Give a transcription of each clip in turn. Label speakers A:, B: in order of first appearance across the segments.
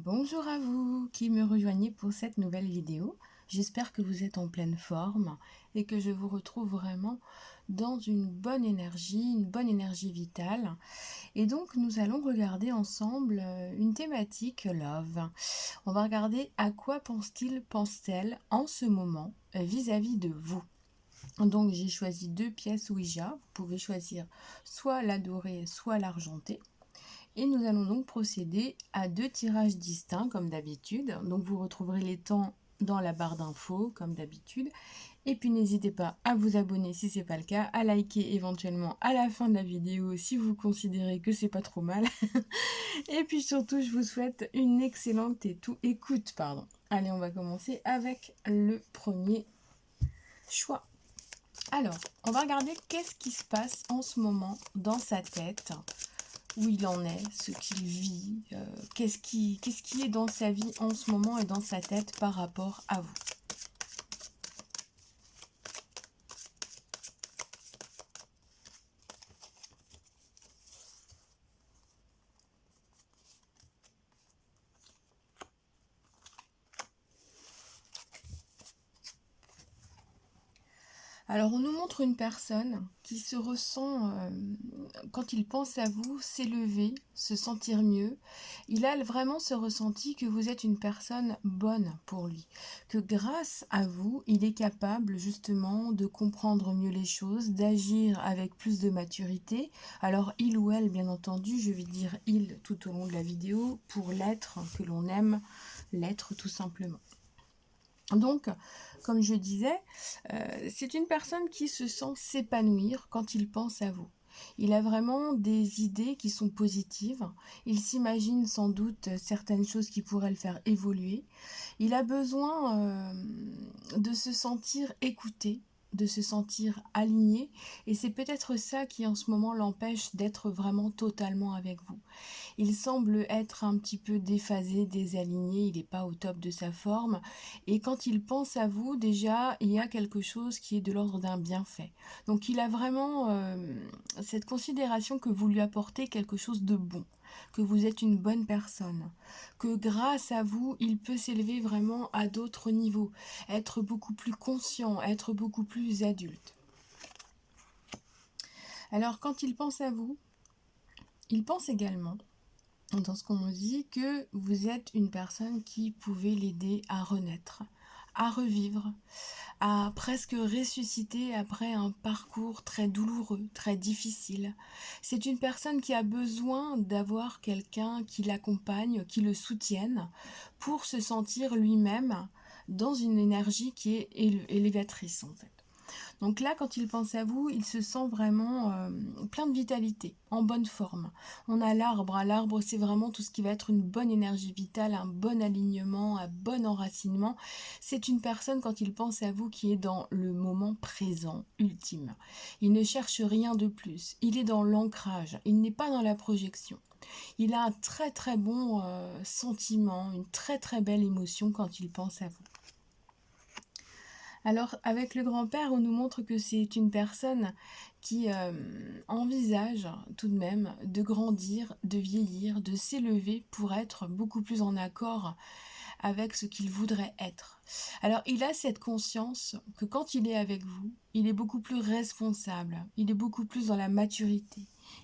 A: Bonjour à vous qui me rejoignez pour cette nouvelle vidéo. J'espère que vous êtes en pleine forme et que je vous retrouve vraiment dans une bonne énergie vitale. Et donc nous allons regarder ensemble une thématique love. On va regarder à quoi pense-t-il, pense-t-elle en ce moment vis-à-vis de vous. Donc j'ai choisi deux pièces Ouija. Vous pouvez choisir soit la dorée, soit l'argentée. Et nous allons donc procéder à deux tirages distincts comme d'habitude. Donc vous retrouverez les temps dans la barre d'infos comme d'habitude. Et puis n'hésitez pas à vous abonner si ce n'est pas le cas, à liker éventuellement à la fin de la vidéo si vous considérez que c'est pas trop mal. Et puis surtout, je vous souhaite une excellente écoute. Allez, on va commencer avec le premier choix. Alors, on va regarder qu'est-ce qui se passe en ce moment dans sa tête, où il en est, ce qu'il vit, qu'est-ce qui est dans sa vie en ce moment et dans sa tête par rapport à vous. Alors on nous montre une personne qui se ressent, quand il pense à vous, s'élever, se sentir mieux. Il a vraiment ce ressenti que vous êtes une personne bonne pour lui, que grâce à vous, il est capable justement de comprendre mieux les choses, d'agir avec plus de maturité. Alors il ou elle, bien entendu, je vais dire il tout au long de la vidéo, pour l'être que l'on aime, l'être tout simplement. Donc, comme je disais, c'est une personne qui se sent s'épanouir quand il pense à vous. Il a vraiment des idées qui sont positives. Il s'imagine sans doute certaines choses qui pourraient le faire évoluer. Il a besoin de se sentir écouté, de se sentir aligné. Et c'est peut-être ça qui en ce moment l'empêche d'être vraiment totalement avec vous. Il semble être un petit peu déphasé, désaligné, il n'est pas au top de sa forme. Et quand il pense à vous, déjà, il y a quelque chose qui est de l'ordre d'un bienfait. Donc il a vraiment cette considération que vous lui apportez quelque chose de bon, que vous êtes une bonne personne, que grâce à vous, il peut s'élever vraiment à d'autres niveaux, être beaucoup plus conscient, être beaucoup plus adulte. Alors quand il pense à vous, il pense également dans ce qu'on nous dit que vous êtes une personne qui pouvait l'aider à renaître, à revivre, à presque ressusciter après un parcours très douloureux, très difficile. C'est une personne qui a besoin d'avoir quelqu'un qui l'accompagne, qui le soutienne, pour se sentir lui-même dans une énergie qui est élévatrice en fait. Donc là, quand il pense à vous, il se sent vraiment plein de vitalité, en bonne forme. On a l'arbre. L'arbre, c'est vraiment tout ce qui va être une bonne énergie vitale, un bon alignement, un bon enracinement. C'est une personne, quand il pense à vous, qui est dans le moment présent, ultime. Il ne cherche rien de plus. Il est dans l'ancrage. Il n'est pas dans la projection. Il a un très très bon sentiment, une très très belle émotion quand il pense à vous. Alors, avec le grand-père, on nous montre que c'est une personne qui envisage tout de même de grandir, de vieillir, de s'élever pour être beaucoup plus en accord avec ce qu'il voudrait être. Alors, il a cette conscience que quand il est avec vous, il est beaucoup plus responsable, il est beaucoup plus dans la maturité.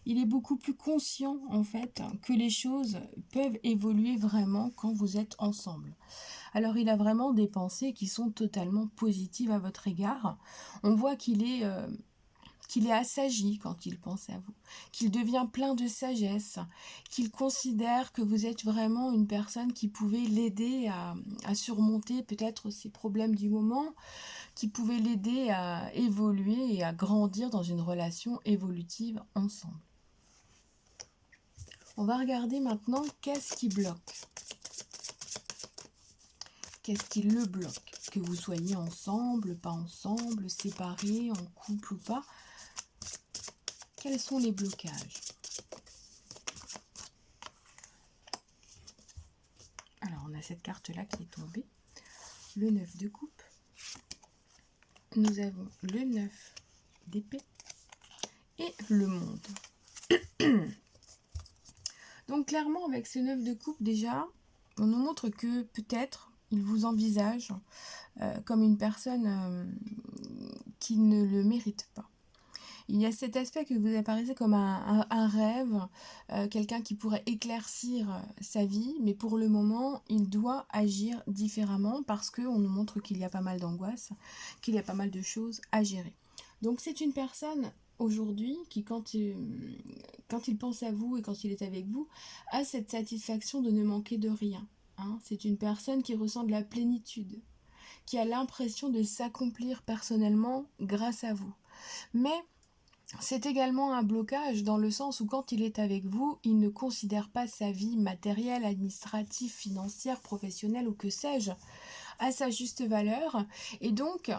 A: Il est beaucoup plus conscient, en fait, que les choses peuvent évoluer vraiment quand vous êtes ensemble. Alors il a vraiment des pensées qui sont totalement positives à votre égard. On voit qu'il est assagi quand il pense à vous, qu'il devient plein de sagesse, qu'il considère que vous êtes vraiment une personne qui pouvait l'aider à surmonter peut-être ses problèmes du moment, qui pouvait l'aider à évoluer et à grandir dans une relation évolutive ensemble. On va regarder maintenant qu'est-ce qui bloque. Qu'est-ce qui le bloque? Que vous soyez ensemble, pas ensemble, séparés, en couple ou pas. Quels sont les blocages? Alors, on a cette carte-là qui est tombée. Le 9 de coupe. Nous avons le 9 d'épée et le monde. Donc, clairement, avec ce 9 de coupe, déjà, On nous montre que peut-être il vous envisage comme une personne qui ne le mérite pas. Il y a cet aspect que vous apparaissez comme un rêve, quelqu'un qui pourrait éclaircir sa vie, mais pour le moment, il doit agir différemment parce qu'on nous montre qu'il y a pas mal d'angoisse, qu'il y a pas mal de choses à gérer. Donc c'est une personne aujourd'hui qui, quand il pense à vous et quand il est avec vous, a cette satisfaction de ne manquer de rien. Hein. C'est une personne qui ressent de la plénitude, qui a l'impression de s'accomplir personnellement grâce à vous. Mais c'est également un blocage dans le sens où quand il est avec vous, il ne considère pas sa vie matérielle, administrative, financière, professionnelle ou que sais-je à sa juste valeur. Et donc,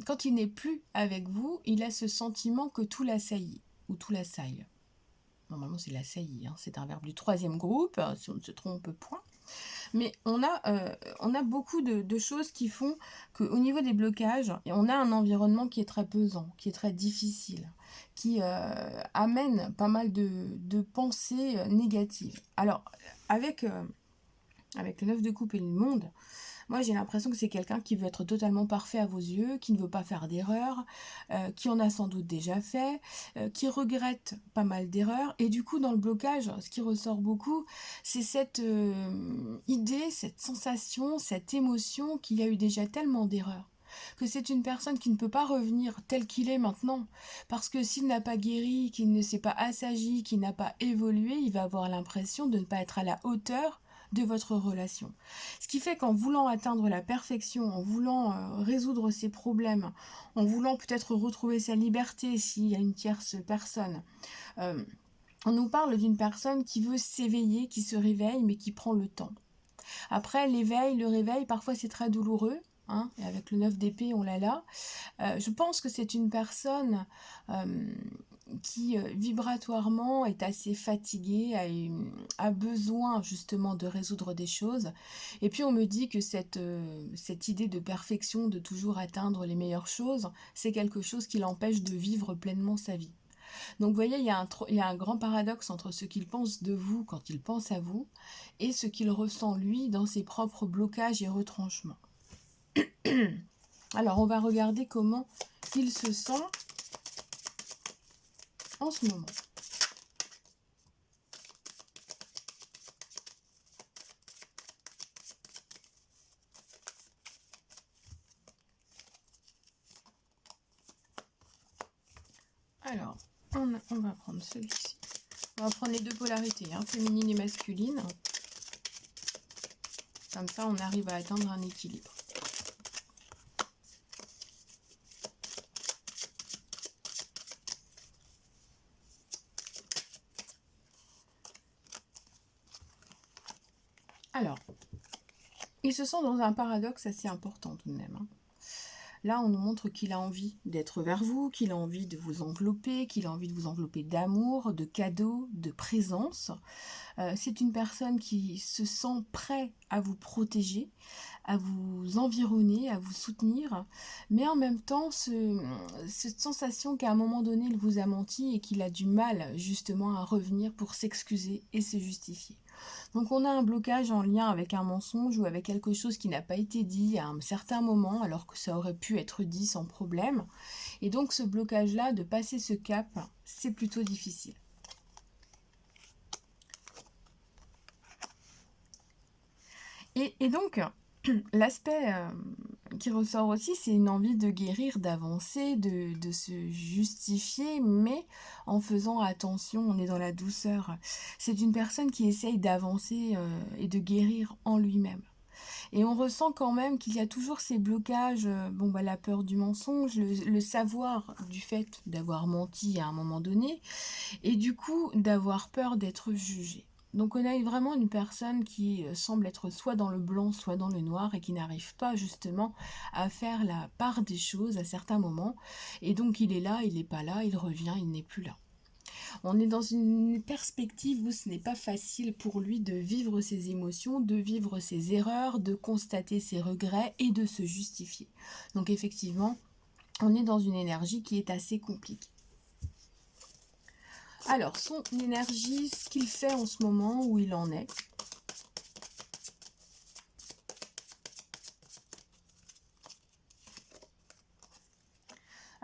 A: quand il n'est plus avec vous, il a ce sentiment que tout l'assaillit ou tout l'assaille. Normalement, c'est l'assaillit, hein. C'est un verbe du troisième groupe, si on ne se trompe point. Mais on a beaucoup de choses qui font qu'au niveau des blocages, on a un environnement qui est très pesant, qui est très difficile, qui amène pas mal de pensées négatives. Alors, avec le 9 de coupe et le monde, moi j'ai l'impression que c'est quelqu'un qui veut être totalement parfait à vos yeux, qui ne veut pas faire d'erreurs, qui en a sans doute déjà fait, qui regrette pas mal d'erreurs. Et du coup, dans le blocage, ce qui ressort beaucoup, c'est cette idée, cette sensation, cette émotion qu'il y a eu déjà tellement d'erreurs. Que c'est une personne qui ne peut pas revenir tel qu'il est maintenant. Parce que s'il n'a pas guéri, qu'il ne s'est pas assagi, qu'il n'a pas évolué, il va avoir l'impression de ne pas être à la hauteur de votre relation. Ce qui fait qu'en voulant atteindre la perfection, en voulant résoudre ses problèmes, en voulant peut-être retrouver sa liberté s'il y a une tierce personne, on nous parle d'une personne qui veut s'éveiller, qui se réveille, mais qui prend le temps. Après, l'éveil, le réveil, parfois c'est très douloureux. Hein, et avec le 9 d'épée, on l'a là. Je pense que c'est une personne qui vibratoirement est assez fatiguée, a besoin justement de résoudre des choses. Et puis on me dit que cette idée de perfection, de toujours atteindre les meilleures choses, c'est quelque chose qui l'empêche de vivre pleinement sa vie. Donc vous voyez, il y a un grand paradoxe entre ce qu'il pense de vous quand il pense à vous et ce qu'il ressent lui dans ses propres blocages et retranchements. Alors on va regarder comment il se sent en ce moment. Alors, on va prendre celui-ci. On va prendre les deux polarités, hein, féminine et masculine. Comme ça, on arrive à atteindre un équilibre. Alors, il se sent dans un paradoxe assez important tout de même. Hein. Là, on nous montre qu'il a envie d'être vers vous, qu'il a envie de vous envelopper, qu'il a envie de vous envelopper d'amour, de cadeaux, de présence. C'est une personne qui se sent prêt à vous protéger, à vous environner, à vous soutenir, mais en même temps, cette sensation qu'à un moment donné, il vous a menti et qu'il a du mal justement à revenir pour s'excuser et se justifier. Donc on a un blocage en lien avec un mensonge ou avec quelque chose qui n'a pas été dit à un certain moment alors que ça aurait pu être dit sans problème. Et donc ce blocage-là, de passer ce cap, c'est plutôt difficile. Et donc, l'aspect qui ressort aussi, c'est une envie de guérir, d'avancer, de se justifier, mais en faisant attention, on est dans la douceur. C'est une personne qui essaye d'avancer et de guérir en lui-même. Et on ressent quand même qu'il y a toujours ces blocages, la peur du mensonge, le savoir du fait d'avoir menti à un moment donné, et du coup d'avoir peur d'être jugé. Donc on a vraiment une personne qui semble être soit dans le blanc, soit dans le noir et qui n'arrive pas justement à faire la part des choses à certains moments. Et donc il est là, il n'est pas là, il revient, il n'est plus là. On est dans une perspective où ce n'est pas facile pour lui de vivre ses émotions, de vivre ses erreurs, de constater ses regrets et de se justifier. Donc effectivement, on est dans une énergie qui est assez compliquée. Alors, son énergie, ce qu'il fait en ce moment, où il en est.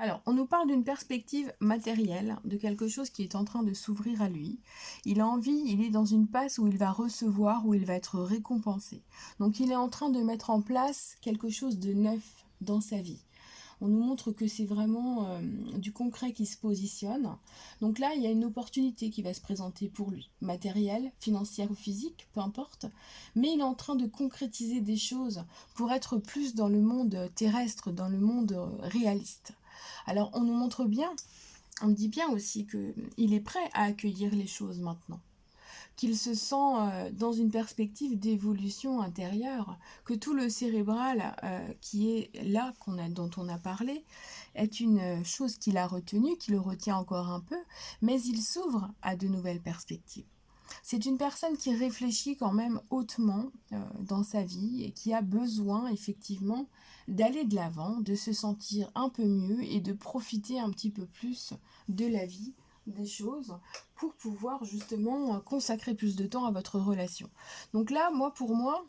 A: Alors, on nous parle d'une perspective matérielle, de quelque chose qui est en train de s'ouvrir à lui. Il a envie, il est dans une passe où il va recevoir, où il va être récompensé. Donc, il est en train de mettre en place quelque chose de neuf dans sa vie. On nous montre que c'est vraiment du concret qui se positionne. Donc là, il y a une opportunité qui va se présenter pour lui, matérielle, financière ou physique, peu importe. Mais il est en train de concrétiser des choses pour être plus dans le monde terrestre, dans le monde réaliste. Alors on nous montre bien, on dit bien aussi qu'il est prêt à accueillir les choses maintenant, qu'il se sent dans une perspective d'évolution intérieure, que tout le cérébral qui est là, dont on a parlé, est une chose qu'il a retenue, qui le retient encore un peu, mais il s'ouvre à de nouvelles perspectives. C'est une personne qui réfléchit quand même hautement dans sa vie et qui a besoin effectivement d'aller de l'avant, de se sentir un peu mieux et de profiter un petit peu plus de la vie, des choses, pour pouvoir justement consacrer plus de temps à votre relation. Donc là, pour moi,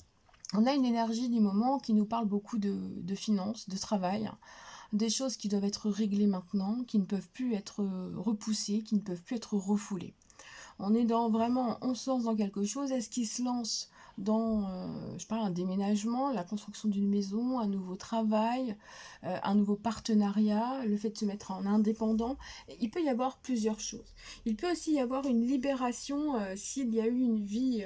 A: on a une énergie du moment qui nous parle beaucoup de finances, de travail, des choses qui doivent être réglées maintenant, qui ne peuvent plus être repoussées, qui ne peuvent plus être refoulées. On est on se lance dans quelque chose. Est-ce qu'il se lance dans, je parle, un déménagement, la construction d'une maison, un nouveau travail, un nouveau partenariat, le fait de se mettre en indépendant? Il peut y avoir plusieurs choses. Il peut aussi y avoir une libération s'il y a eu une vie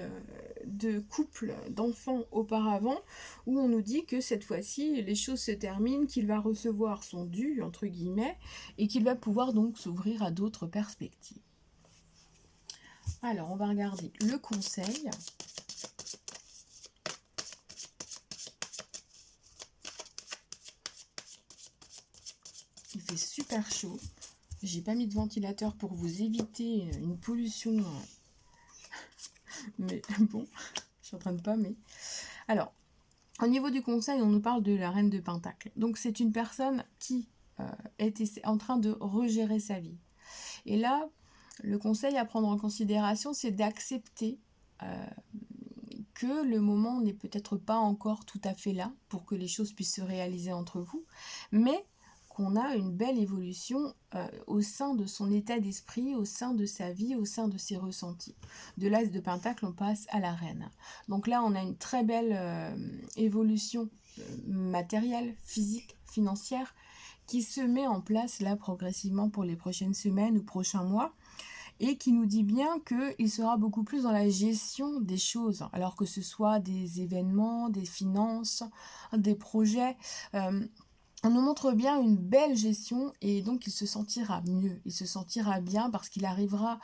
A: de couple, d'enfants auparavant, où on nous dit que cette fois-ci, les choses se terminent, qu'il va recevoir son dû, entre guillemets, et qu'il va pouvoir donc s'ouvrir à d'autres perspectives. Alors, on va regarder le conseil. Il fait super chaud. J'ai pas mis de ventilateur pour vous éviter une pollution. Mais bon, je suis en train de pas, mais... Alors, au niveau du conseil, on nous parle de la reine de Pentacle. Donc, c'est une personne qui est en train de regérer sa vie. Et là, le conseil à prendre en considération, c'est d'accepter que le moment n'est peut-être pas encore tout à fait là pour que les choses puissent se réaliser entre vous, mais qu'on a une belle évolution au sein de son état d'esprit, au sein de sa vie, au sein de ses ressentis. De l'as de Pentacle, on passe à la reine. Donc là, on a une très belle évolution matérielle, physique, financière, qui se met en place là progressivement pour les prochaines semaines ou prochains mois, et qui nous dit bien qu'il sera beaucoup plus dans la gestion des choses, alors que ce soit des événements, des finances, des projets. On nous montre bien une belle gestion et donc il se sentira mieux, il se sentira bien parce qu'il arrivera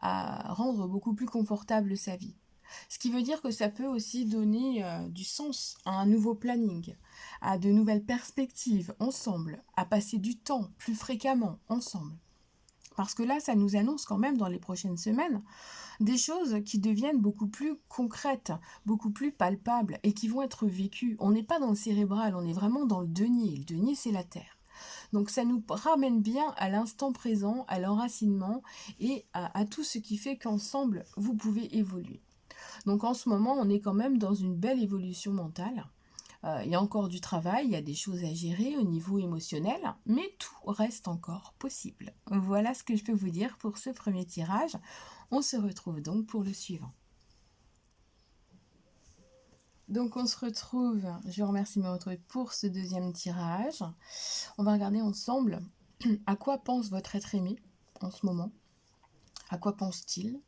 A: à rendre beaucoup plus confortable sa vie. Ce qui veut dire que ça peut aussi donner du sens à un nouveau planning, à de nouvelles perspectives ensemble, à passer du temps plus fréquemment ensemble. Parce que là, ça nous annonce quand même dans les prochaines semaines des choses qui deviennent beaucoup plus concrètes, beaucoup plus palpables et qui vont être vécues. On n'est pas dans le cérébral, on est vraiment dans le denier. Le denier, c'est la terre. Donc ça nous ramène bien à l'instant présent, à l'enracinement et à tout ce qui fait qu'ensemble, vous pouvez évoluer. Donc en ce moment, on est quand même dans une belle évolution mentale. Il y a encore du travail, il y a des choses à gérer au niveau émotionnel, mais tout reste encore possible. Voilà ce que je peux vous dire pour ce premier tirage. On se retrouve donc pour le suivant. Donc on se retrouve, je vous remercie de me retrouver pour ce deuxième tirage. On va regarder ensemble à quoi pense votre être aimé en ce moment. À quoi pense-t-il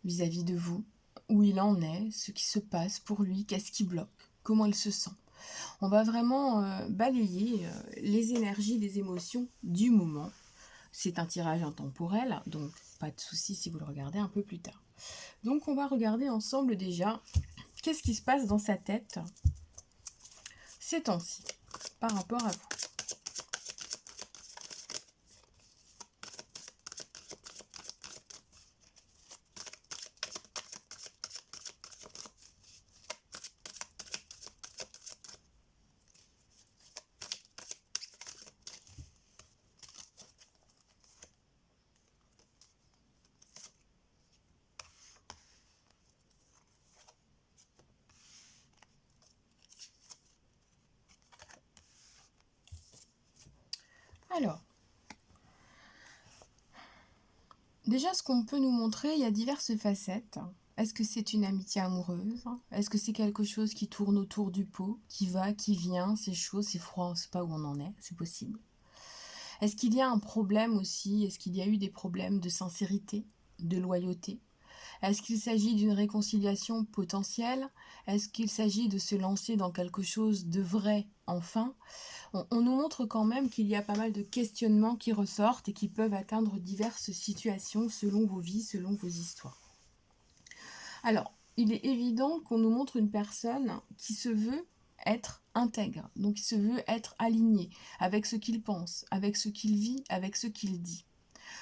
A: vis-à-vis de vous? Où il en est? Ce qui se passe pour lui? Qu'est-ce qui bloque? Comment il se sent? On va vraiment balayer les énergies, les émotions du moment. C'est un tirage intemporel, donc pas de souci si vous le regardez un peu plus tard. Donc on va regarder ensemble déjà qu'est-ce qui se passe dans sa tête ces temps-ci par rapport à vous. Alors, Déjà, ce qu'on peut nous montrer, il y a diverses facettes. Est-ce que c'est une amitié amoureuse? Est-ce que c'est quelque chose qui tourne autour du pot, qui va, qui vient, c'est chaud, c'est froid, on ne sait pas où on en est, c'est possible. Est-ce qu'il y a un problème aussi? Est-ce qu'il y a eu des problèmes de sincérité, de loyauté? Est-ce qu'il s'agit d'une réconciliation potentielle? Est-ce qu'il s'agit de se lancer dans quelque chose de vrai enfin? On nous montre quand même qu'il y a pas mal de questionnements qui ressortent et qui peuvent atteindre diverses situations selon vos vies, selon vos histoires. Alors, il est évident qu'on nous montre une personne qui se veut être intègre, donc qui se veut être aligné avec ce qu'il pense, avec ce qu'il vit, avec ce qu'il dit.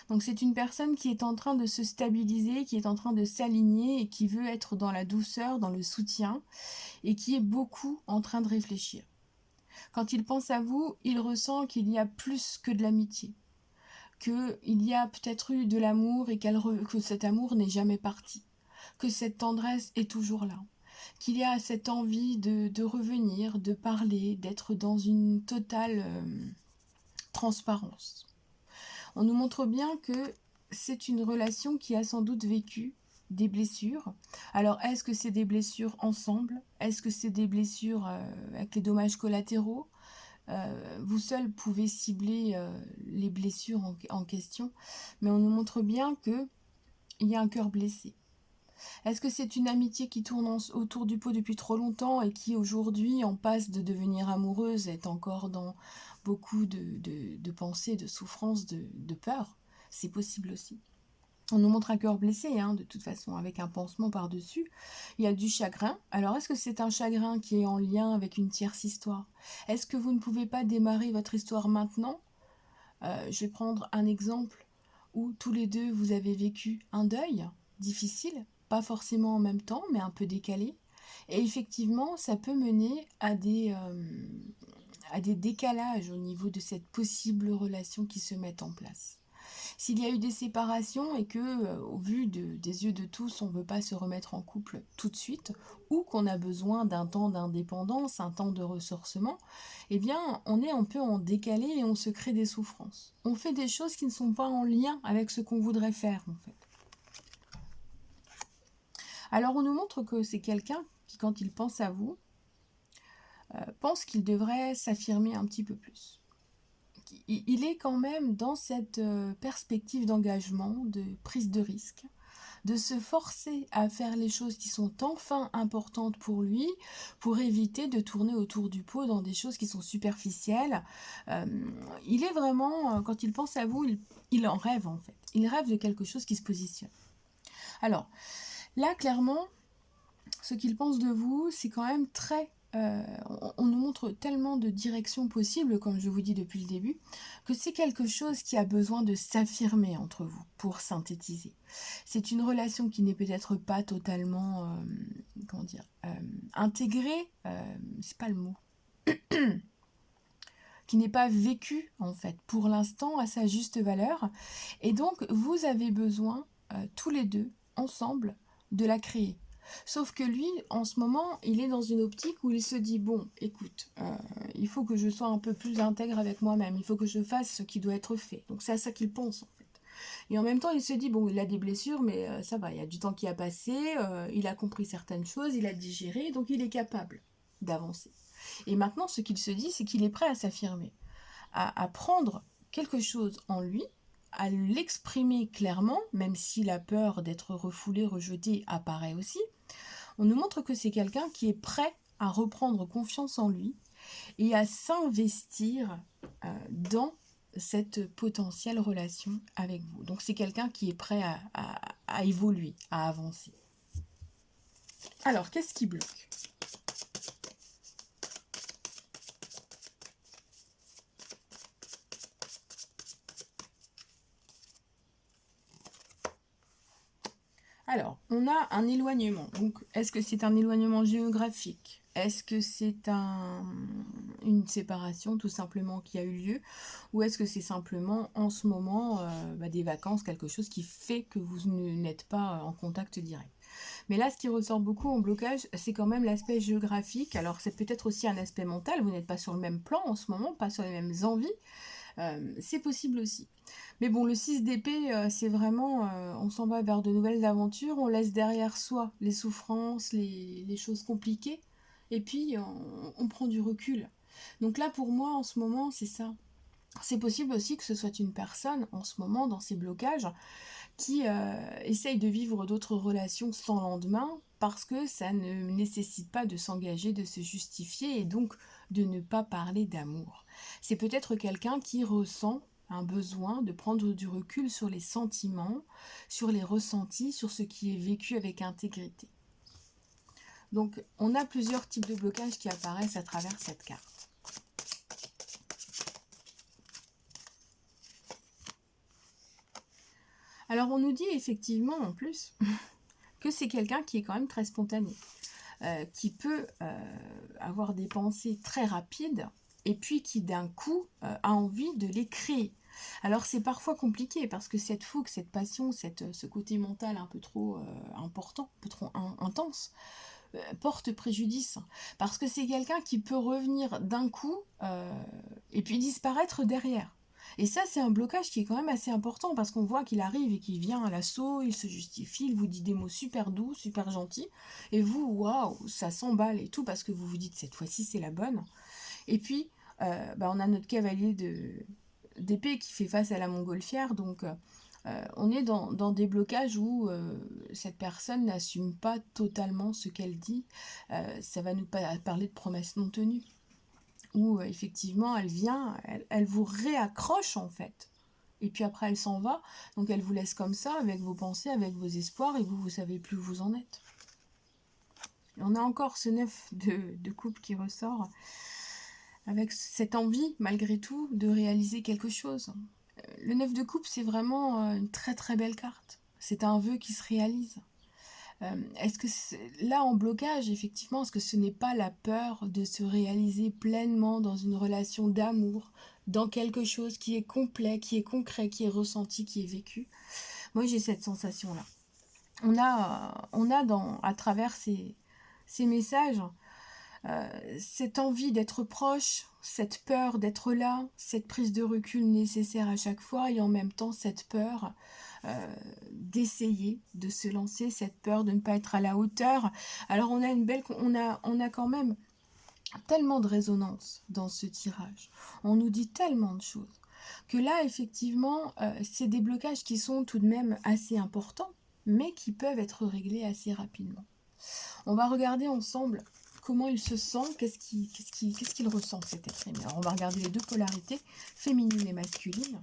A: Donc c'est une personne qui est en train de se stabiliser, qui est en train de s'aligner et qui veut être dans la douceur, dans le soutien et qui est beaucoup en train de réfléchir. Quand il pense à vous, il ressent qu'il y a plus que de l'amitié, qu'il y a peut-être eu de l'amour et que cet amour n'est jamais parti, que cette tendresse est toujours là, qu'il y a cette envie de revenir, de parler, d'être dans une totale transparence. On nous montre bien que c'est une relation qui a sans doute vécu des blessures. Alors, est-ce que c'est des blessures ensemble? Est-ce que c'est des blessures avec les dommages collatéraux? Vous seul pouvez cibler les blessures en question, mais on nous montre bien qu'il y a un cœur blessé. Est-ce que c'est une amitié qui tourne autour du pot depuis trop longtemps et qui aujourd'hui, en passe de devenir amoureuse, est encore dans beaucoup de pensées, de souffrances, de peur? C'est possible aussi. On nous montre un cœur blessé, de toute façon, avec un pansement par-dessus. Il y a du chagrin. Alors, est-ce que c'est un chagrin qui est en lien avec une tierce histoire? Est-ce que vous ne pouvez pas démarrer votre histoire maintenant? Je vais prendre un exemple où tous les deux, vous avez vécu un deuil difficile, pas forcément en même temps, mais un peu décalé. Et effectivement, ça peut mener à des décalages au niveau de cette possible relation qui se met en place. S'il y a eu des séparations et que, au vu des yeux de tous, on ne veut pas se remettre en couple tout de suite, ou qu'on a besoin d'un temps d'indépendance, un temps de ressourcement, eh bien, on est un peu en décalé et on se crée des souffrances. On fait des choses qui ne sont pas en lien avec ce qu'on voudrait faire, en fait. Alors, on nous montre que c'est quelqu'un qui, quand il pense à vous, pense qu'il devrait s'affirmer un petit peu plus. Il est quand même dans cette perspective d'engagement, de prise de risque, de se forcer à faire les choses qui sont enfin importantes pour lui, pour éviter de tourner autour du pot dans des choses qui sont superficielles. Il est vraiment, quand il pense à vous, il en rêve en fait. Il rêve de quelque chose qui se positionne. Alors, là, clairement, ce qu'il pense de vous, c'est quand même très... on nous montre tellement de directions possibles, comme je vous dis depuis le début, que c'est quelque chose qui a besoin de s'affirmer entre vous, pour synthétiser. C'est une relation qui n'est peut-être pas totalement, comment dire, intégrée, c'est pas le mot, qui n'est pas vécue, en fait, pour l'instant, à sa juste valeur. Et donc, vous avez besoin, tous les deux, ensemble, de la créer. Sauf que lui, en ce moment, il est dans une optique où il se dit, bon, écoute, il faut que je sois un peu plus intègre avec moi-même, il faut que je fasse ce qui doit être fait. Donc c'est à ça qu'il pense, en fait. Et en même temps, il se dit, bon, il a des blessures, mais ça va, il y a du temps qui a passé, il a compris certaines choses, il a digéré, donc il est capable d'avancer. Et maintenant, ce qu'il se dit, c'est qu'il est prêt à s'affirmer, à prendre quelque chose en lui, à l'exprimer clairement, même si la peur d'être refoulé, rejeté apparaît aussi. On nous montre que c'est quelqu'un qui est prêt à reprendre confiance en lui et à s'investir dans cette potentielle relation avec vous. Donc c'est quelqu'un qui est prêt à évoluer, à avancer. Alors, qu'est-ce qui bloque ? Alors, on a un éloignement. Donc, est-ce que c'est un éloignement géographique? Est-ce que c'est une séparation tout simplement qui a eu lieu? Ou est-ce que c'est simplement en ce moment des vacances, quelque chose qui fait que vous n'êtes pas en contact direct? Mais là, ce qui ressort beaucoup en blocage, c'est quand même l'aspect géographique. Alors, c'est peut-être aussi un aspect mental. Vous n'êtes pas sur le même plan en ce moment, pas sur les mêmes envies. C'est possible aussi. Mais bon, le 6 d'épée, c'est vraiment, on s'en va vers de nouvelles aventures, on laisse derrière soi les souffrances, les choses compliquées, et puis on prend du recul. Donc là, pour moi, en ce moment, c'est ça. C'est possible aussi que ce soit une personne, en ce moment, dans ces blocages, qui essaye de vivre d'autres relations sans lendemain, parce que ça ne nécessite pas de s'engager, de se justifier, et donc de ne pas parler d'amour. C'est peut-être quelqu'un qui ressent un besoin de prendre du recul sur les sentiments, sur les ressentis, sur ce qui est vécu avec intégrité. Donc, on a plusieurs types de blocages qui apparaissent à travers cette carte. Alors, on nous dit effectivement, en plus, que c'est quelqu'un qui est quand même très spontané, qui peut avoir des pensées très rapides, et puis qui d'un coup a envie de les créer. Alors c'est parfois compliqué parce que cette fougue, cette passion, ce côté mental un peu trop important, un peu trop intense, porte préjudice. Parce que c'est quelqu'un qui peut revenir d'un coup et puis disparaître derrière. Et ça, c'est un blocage qui est quand même assez important parce qu'on voit qu'il arrive et qu'il vient à l'assaut, il se justifie, il vous dit des mots super doux, super gentils. Et vous, waouh, ça s'emballe et tout parce que vous vous dites cette fois-ci c'est la bonne. Et puis, on a notre cavalier d'épée qui fait face à la montgolfière. Donc, on est dans des blocages où cette personne n'assume pas totalement ce qu'elle dit. Ça va nous parler de promesses non tenues. Où effectivement, elle vient, elle vous réaccroche en fait. Et puis après, elle s'en va. Donc, elle vous laisse comme ça, avec vos pensées, avec vos espoirs, et vous, vous savez plus où vous en êtes. Et on a encore ce 9 de coupe qui ressort, avec cette envie, malgré tout, de réaliser quelque chose. Le 9 de coupe, c'est vraiment une très très belle carte. C'est un vœu qui se réalise. Est-ce que là, en blocage, effectivement, est-ce que ce n'est pas la peur de se réaliser pleinement dans une relation d'amour, dans quelque chose qui est complet, qui est concret, qui est ressenti, qui est vécu? Moi, j'ai cette sensation-là. On a à travers ces messages, cette envie d'être proche, cette peur d'être là, cette prise de recul nécessaire à chaque fois, et en même temps cette peur d'essayer de se lancer, cette peur de ne pas être à la hauteur. Alors on a quand même tellement de résonance dans ce tirage. On nous dit tellement de choses que là effectivement c'est des blocages qui sont tout de même assez importants, mais qui peuvent être réglés assez rapidement. On va regarder ensemble comment il se sent, qu'est-ce qu'il ressent cet être aimé. Alors on va regarder les deux polarités, féminine et masculine.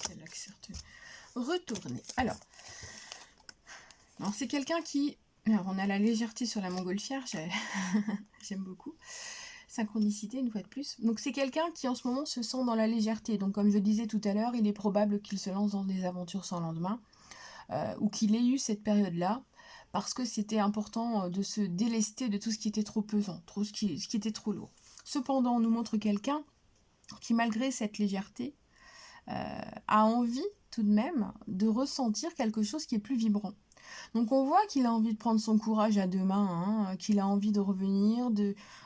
A: Celle-là qui s'est retenue. Retourner. Alors c'est quelqu'un qui... Alors, on a la légèreté sur la montgolfière, j'aime beaucoup. Synchronicité, une fois de plus. Donc, c'est quelqu'un qui, en ce moment, se sent dans la légèreté. Donc, comme je disais tout à l'heure, il est probable qu'il se lance dans des aventures sans lendemain, ou qu'il ait eu cette période-là, parce que c'était important de se délester de tout ce qui était trop pesant, ce qui était trop lourd. Cependant, on nous montre quelqu'un qui, malgré cette légèreté, a envie, tout de même, de ressentir quelque chose qui est plus vibrant. Donc on voit qu'il a envie de prendre son courage à deux mains, hein, qu'il a envie de revenir,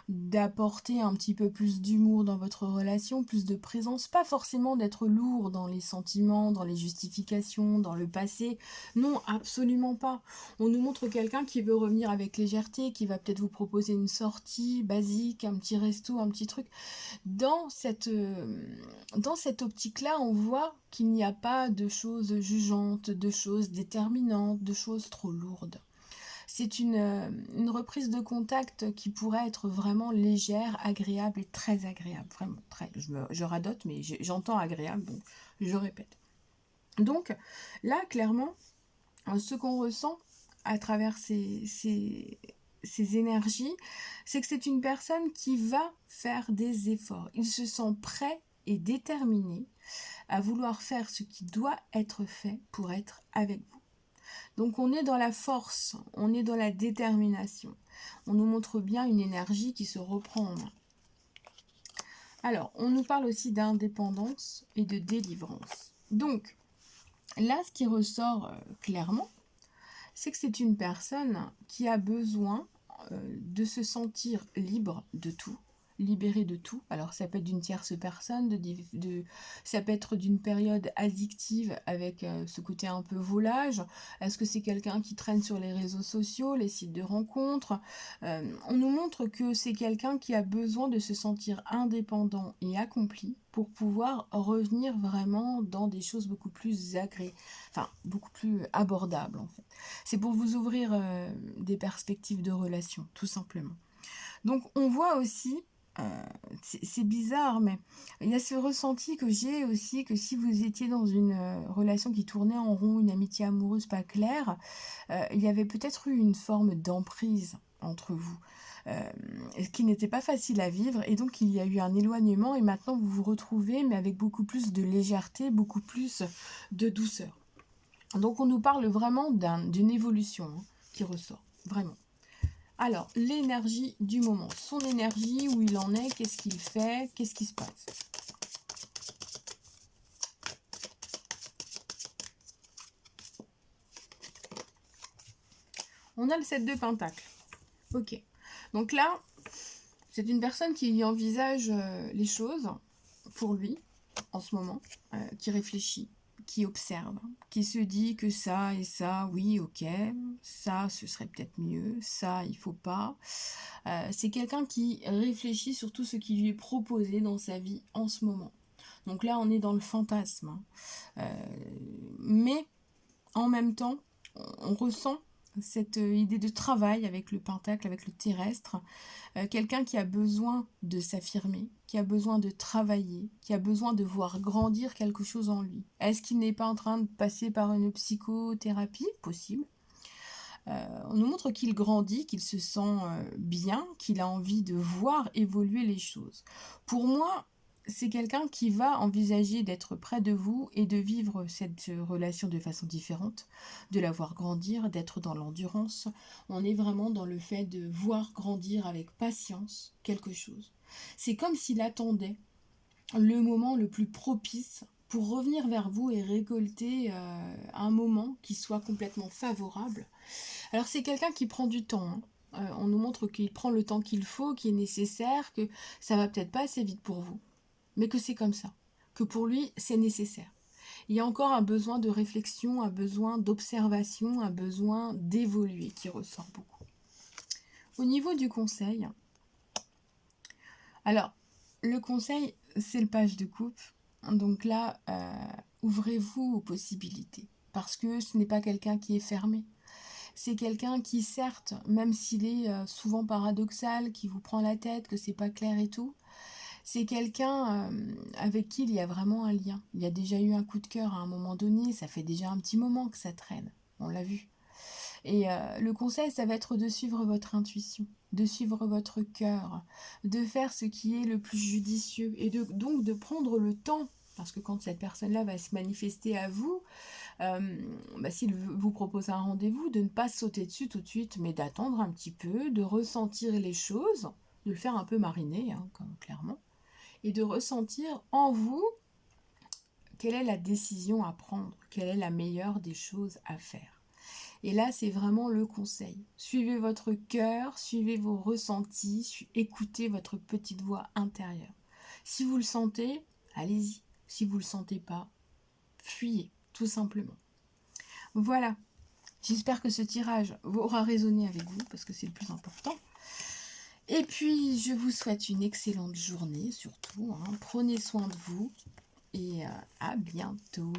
A: d'apporter un petit peu plus d'humour dans votre relation, plus de présence, pas forcément d'être lourd dans les sentiments, dans les justifications, dans le passé. Non, absolument pas. On nous montre quelqu'un qui veut revenir avec légèreté, qui va peut-être vous proposer une sortie basique, un petit resto, un petit truc. Dans cette optique-là, on voit qu'il n'y a pas de choses jugeantes, de choses déterminantes, de choses trop lourdes. C'est une reprise de contact qui pourrait être vraiment légère, agréable et très agréable. Vraiment, très. Je radote, mais j'entends agréable, donc je répète. Donc, là, clairement, ce qu'on ressent à travers ces énergies, c'est que c'est une personne qui va faire des efforts. Il se sent prêt et déterminé à vouloir faire ce qui doit être fait pour être avec vous. Donc on est dans la force, on est dans la détermination. On nous montre bien une énergie qui se reprend en main. Alors, on nous parle aussi d'indépendance et de délivrance. Donc, là, ce qui ressort clairement, c'est que c'est une personne qui a besoin de se sentir libre de tout, libérée de tout. Alors ça peut être d'une tierce personne, ça peut être d'une période addictive avec ce côté un peu volage. Est-ce que c'est quelqu'un qui traîne sur les réseaux sociaux, les sites de rencontres? On nous montre que c'est quelqu'un qui a besoin de se sentir indépendant et accompli pour pouvoir revenir vraiment dans des choses beaucoup plus beaucoup plus abordables en fait. C'est pour vous ouvrir des perspectives de relation, tout simplement. Donc on voit aussi, c'est bizarre, mais il y a ce ressenti que j'ai aussi, que si vous étiez dans une relation qui tournait en rond, une amitié amoureuse pas claire, il y avait peut-être eu une forme d'emprise entre vous, qui n'était pas facile à vivre, et donc il y a eu un éloignement, et maintenant vous vous retrouvez, mais avec beaucoup plus de légèreté, beaucoup plus de douceur. Donc on nous parle vraiment d'une évolution qui ressort, vraiment. Alors, l'énergie du moment, son énergie, où il en est, qu'est-ce qu'il fait, qu'est-ce qui se passe? On a le 7 de Pentacle. Ok. Donc là, c'est une personne qui envisage les choses pour lui, en ce moment, qui réfléchit, qui observe, qui se dit que ça et ça, oui, ok, ça, ce serait peut-être mieux, ça, il faut pas. C'est quelqu'un qui réfléchit sur tout ce qui lui est proposé dans sa vie en ce moment. Donc là, on est dans le fantasme. Mais en même temps, on ressent cette idée de travail avec le pentacle, avec le terrestre. Quelqu'un qui a besoin de s'affirmer, qui a besoin de travailler, qui a besoin de voir grandir quelque chose en lui. Est-ce qu'il n'est pas en train de passer par une psychothérapie? Possible. On nous montre qu'il grandit, qu'il se sent bien, qu'il a envie de voir évoluer les choses. Pour moi, c'est quelqu'un qui va envisager d'être près de vous et de vivre cette relation de façon différente, de la voir grandir, d'être dans l'endurance. On est vraiment dans le fait de voir grandir avec patience quelque chose. C'est comme s'il attendait le moment le plus propice pour revenir vers vous et récolter un moment qui soit complètement favorable. Alors c'est quelqu'un qui prend du temps, hein. On nous montre qu'il prend le temps qu'il faut, qui est nécessaire, que ça va peut-être pas assez vite pour vous, mais que c'est comme ça, que pour lui c'est nécessaire. Il y a encore un besoin de réflexion, un besoin d'observation, un besoin d'évoluer qui ressort beaucoup. Au niveau du conseil, alors le conseil c'est le page de coupe, donc là ouvrez-vous aux possibilités, parce que ce n'est pas quelqu'un qui est fermé. C'est quelqu'un qui, certes, même s'il est souvent paradoxal, qui vous prend la tête, que c'est pas clair et tout, c'est quelqu'un avec qui il y a vraiment un lien. Il y a déjà eu un coup de cœur à un moment donné, ça fait déjà un petit moment que ça traîne, on l'a vu. Et le conseil, ça va être de suivre votre intuition, de suivre votre cœur, de faire ce qui est le plus judicieux, et donc de prendre le temps, parce que quand cette personne-là va se manifester à vous, s'il vous propose un rendez-vous, de ne pas sauter dessus tout de suite, mais d'attendre un petit peu, de ressentir les choses, de le faire un peu mariner, hein, clairement, et de ressentir en vous quelle est la décision à prendre, quelle est la meilleure des choses à faire. Et là, c'est vraiment le conseil. Suivez votre cœur, suivez vos ressentis, écoutez votre petite voix intérieure. Si vous le sentez, allez-y. Si vous ne le sentez pas, fuyez, tout simplement. Voilà, j'espère que ce tirage aura résonné avec vous, parce que c'est le plus important. Et puis, je vous souhaite une excellente journée, surtout. Prenez soin de vous, et à bientôt.